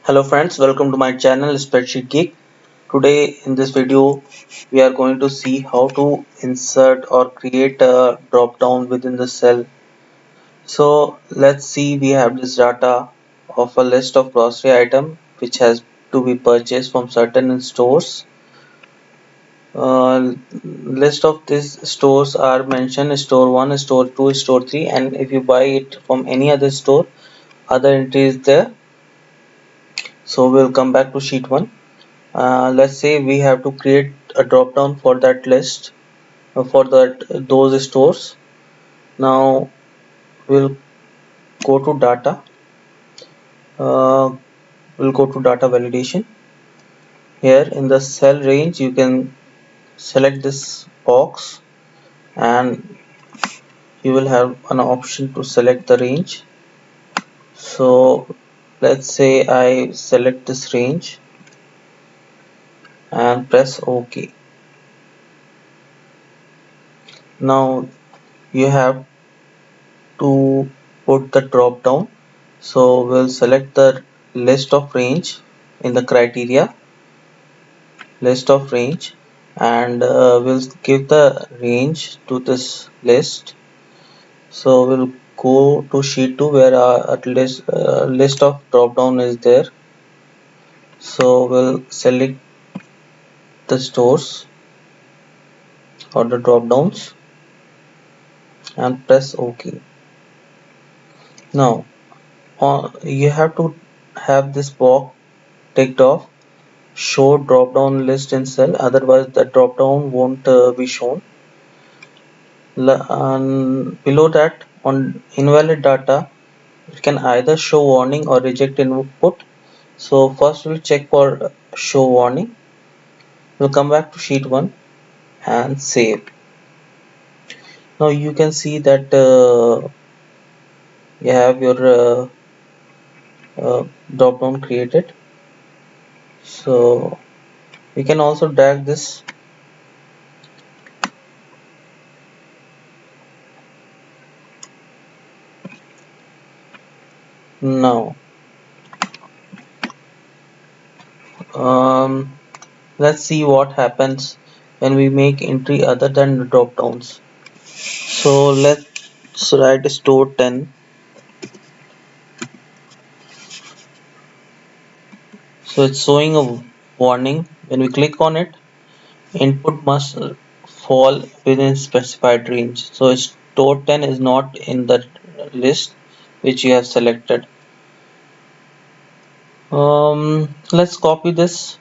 Hello friends, welcome to my channel Spreadsheet Geek. Today in this video we are going to see how to insert or create a drop down within the cell. So let's see, we have this data of a list of grocery item which has to be purchased from certain stores. List of these stores are mentioned: store 1, store 2, store 3, and if you buy it from any other store, other entry is there. So we'll come back to sheet 1. Let's say we have to create a drop down for that list, for that those stores. Now we'll go to data. uh, we'll go to data validation. Here in the cell range you can select this box, and you will have an option to select the range. So let's say I select this range and press OK. Now you have to put the drop down. So we'll select the list of range in the criteria, list of range, and we'll give the range to this list. So we'll go to sheet 2 where at least list of drop down is there. So we'll select the stores or the drop downs and press OK. Now you have to have this box ticked off, show drop down list in cell, otherwise the drop down won't be shown. Below that, on invalid data, it can either show warning or reject input. So first we'll check for show warning. We'll come back to sheet 1 and save. Now you can see that you have your drop down created. So we can also drag this. Now um, let's see what happens when we make entry other than the drop downs. So let's write store 10. So it's showing a warning. When we click on it, input must fall within specified range. So store 10 is not in the list which you have selected. Let's copy this.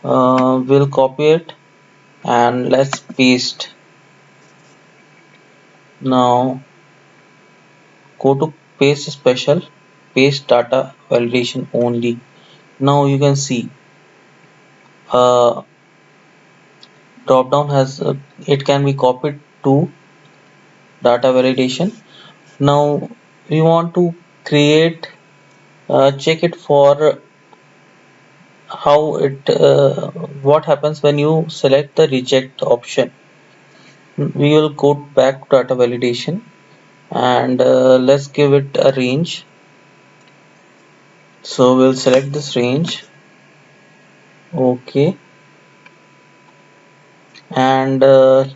We'll copy it and let's paste. Now go to paste special, paste data validation only. Now you can see uh, drop down has it can be copied to data validation. Now we want to create check it for how it what happens when you select the reject option. We will go back to data validation and let's give it a range. So we'll select this range. Okay, and the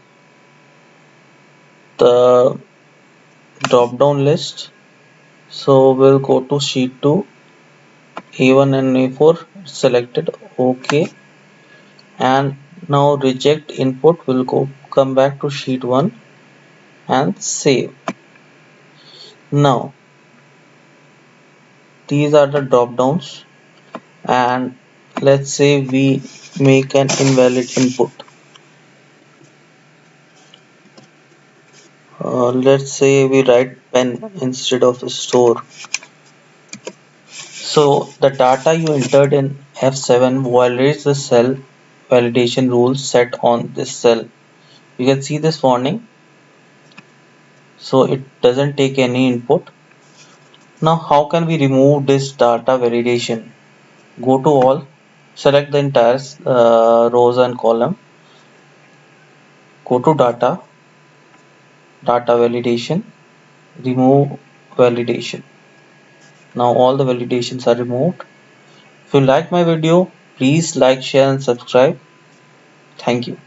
drop down list. So we'll go to sheet 2, A1 and A4 selected. Okay, and now reject input. We'll go come back to sheet 1 and save. Now these are the drop downs, and let's say we make an invalid input. Let's say we write pen instead of store. So the data you entered in F7 violates the cell validation rules set on this cell. You can see this warning. So it doesn't take any input. Now how can we remove this data validation? Go to all, select the entire rows and column, go to data, data validation, remove validation. Now all the validations are removed. If you like my video, please like, share and subscribe. Thank you.